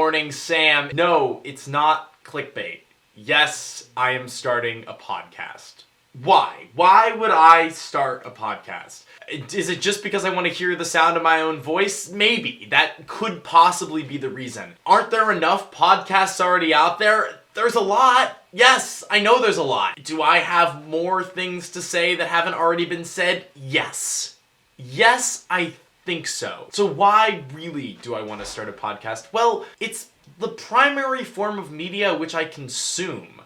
morning, Sam. No, it's not clickbait. Yes, I am starting a podcast. Why? Why would I start a podcast? Is it just because I want to hear the sound of my own voice? Maybe. That could possibly be the reason. Aren't there enough podcasts already out there? There's a lot. Yes, I know there's a lot. Do I have more things to say that haven't already been said? Yes. Yes, I think so. So why really do I want to start a podcast? Well, it's the primary form of media which I consume.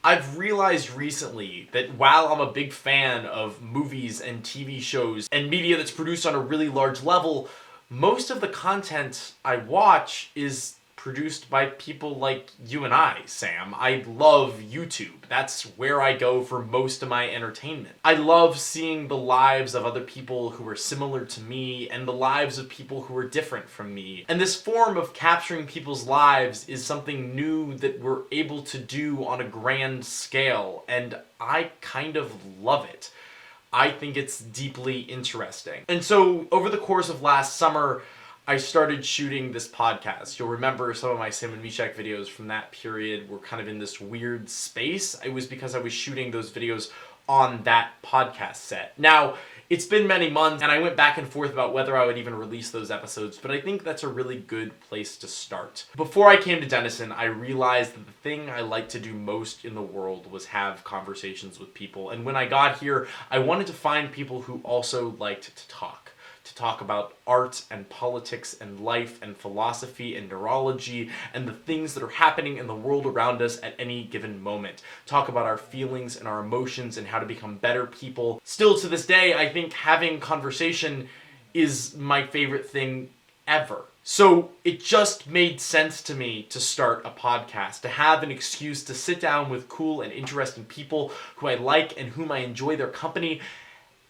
I've realized recently that while I'm a big fan of movies and TV shows and media that's produced on a really large level, most of the content I watch is produced by people like you and I, Sam. I love YouTube. That's where I go for most of my entertainment. I love seeing the lives of other people who are similar to me and the lives of people who are different from me. And this form of capturing people's lives is something new that we're able to do on a grand scale, and I kind of love it. I think it's deeply interesting. And so over the course of last summer, I started shooting this podcast. You'll remember some of my Sam and Meshach videos from that period were kind of in this weird space. It was because I was shooting those videos on that podcast set. Now, it's been many months, and I went back and forth about whether I would even release those episodes, but I think that's a really good place to start. Before I came to Denison, I realized that the thing I liked to do most in the world was have conversations with people. And when I got here, I wanted to find people who also liked to talk about art and politics and life and philosophy and neurology and the things that are happening in the world around us at any given moment. Talk about our feelings and our emotions and how to become better people. Still to this day, I think having conversation is my favorite thing ever. So it just made sense to me to start a podcast, to have an excuse to sit down with cool and interesting people who I like and whom I enjoy their company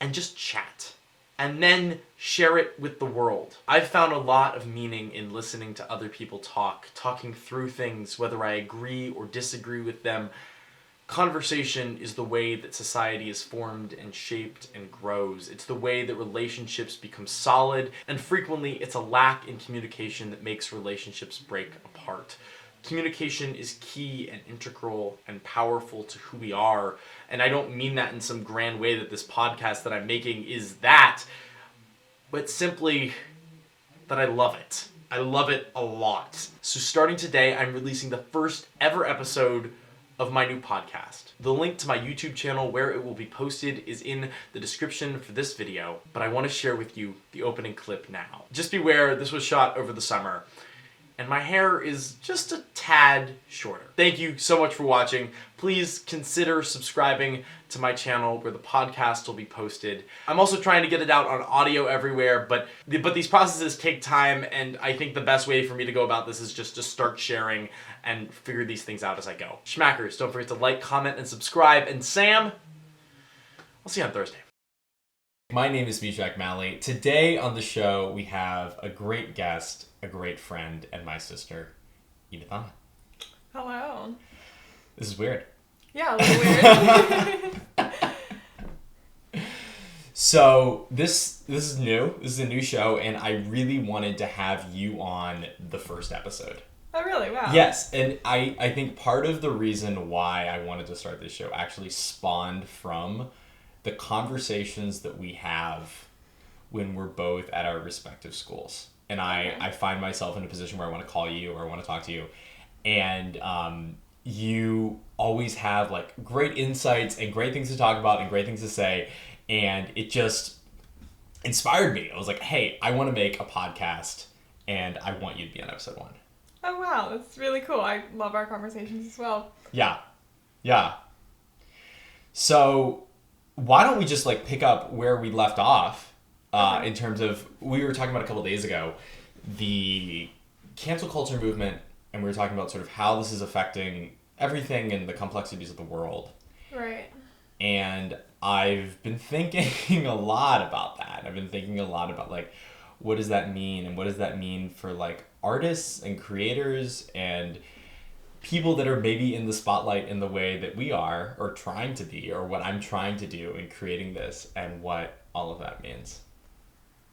and just chat. And then share it with the world. I've found a lot of meaning in listening to other people talk, talking through things, whether I agree or disagree with them. Conversation is the way that society is formed and shaped and grows. It's the way that relationships become solid, and frequently it's a lack in communication that makes relationships break apart. Communication is key and integral and powerful to who we are, and I don't mean that in some grand way that this podcast that I'm making is that, but simply that I love it. I love it a lot. So starting today, I'm releasing the first ever episode of my new podcast. The link to my YouTube channel where it will be posted is in the description for this video, but I want to share with you the opening clip now. Just beware, this was shot over the summer, and my hair is just a tad shorter. Thank you so much for watching. Please consider subscribing to my channel where the podcast will be posted. I'm also trying to get it out on audio everywhere, but these processes take time, and I think the best way for me to go about this is just to start sharing and figure these things out as I go. Schmackers, don't forget to like, comment, and subscribe. And Sam, I'll see you on Thursday. My name is Meshach Malley. Today on the show, we have a great guest, a great friend, and my sister, Edith Anna. Hello. This is weird. Yeah, a little weird. So this is new. This is a new show, and I really wanted to have you on the first episode. Oh, really? Wow. Yes, and I think part of the reason why I wanted to start this show actually spawned from the conversations that we have when we're both at our respective schools. And I find myself in a position where I want to call you or I want to talk to you. And you always have like great insights and great things to talk about and great things to say. And it just inspired me. I was like, hey, I want to make a podcast and I want you to be on episode 1. Oh, wow. That's really cool. I love our conversations as well. Yeah. So why don't we just like pick up where we left off in terms of, we were talking about a couple days ago, the cancel culture movement, and we were talking about sort of how this is affecting everything and the complexities of the world. Right. And I've been thinking a lot about that. I've been thinking a lot about like, what does that mean? And what does that mean for like artists and creators and people that are maybe in the spotlight in the way that we are, or trying to be, or what I'm trying to do in creating this, and what all of that means.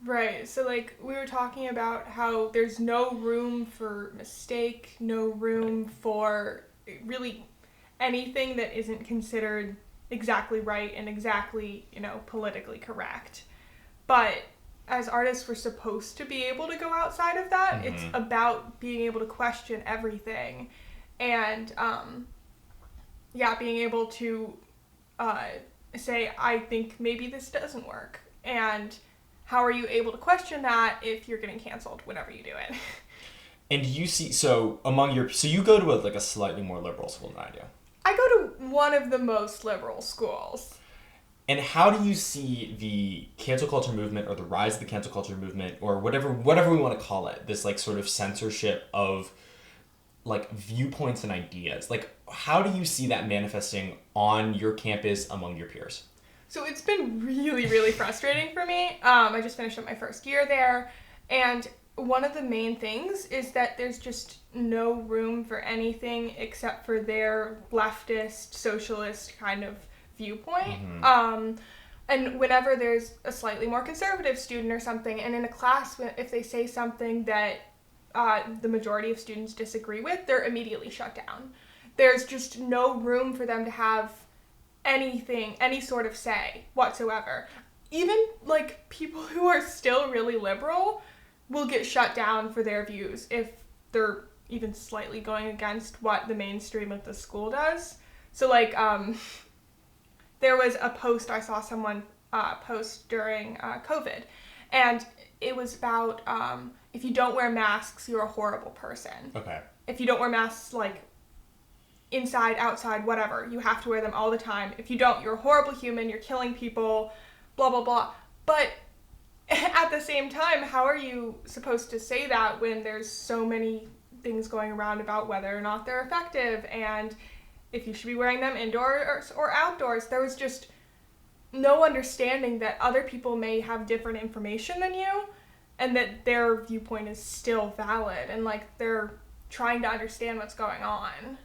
Right. So, like, we were talking about how there's no room for mistake, no room for really anything that isn't considered exactly right and exactly, politically correct. But as artists, we're supposed to be able to go outside of that. Mm-hmm. It's about being able to question everything and, being able to say, I think maybe this doesn't work. And how are you able to question that if you're getting canceled whenever you do it? And you see, so you go to a slightly more liberal school than I do. I go to one of the most liberal schools. And how do you see the cancel culture movement or the rise of the cancel culture movement or whatever we want to call it, this sort of censorship of viewpoints and ideas? How do you see that manifesting on your campus among your peers? So it's been really, really frustrating for me. I just finished up my first year there, and one of the main things is that there's just no room for anything except for their leftist, socialist kind of viewpoint. Mm-hmm. And whenever there's a slightly more conservative student or something, and in a class, if they say something that the majority of students disagree with, they're immediately shut down. There's just no room for them to have any sort of say whatsoever. Even people who are still really liberal will get shut down for their views if they're even slightly going against what the mainstream of the school does. So there was a post I saw someone post during COVID, and it was about if you don't wear masks, you're a horrible person. Okay. If you don't wear masks, inside, outside, whatever, you have to wear them all the time. If you don't, you're a horrible human, you're killing people, blah, blah, blah. But at the same time, how are you supposed to say that when there's so many things going around about whether or not they're effective and if you should be wearing them indoors or outdoors? There was just no understanding that other people may have different information than you and that their viewpoint is still valid and they're trying to understand what's going on.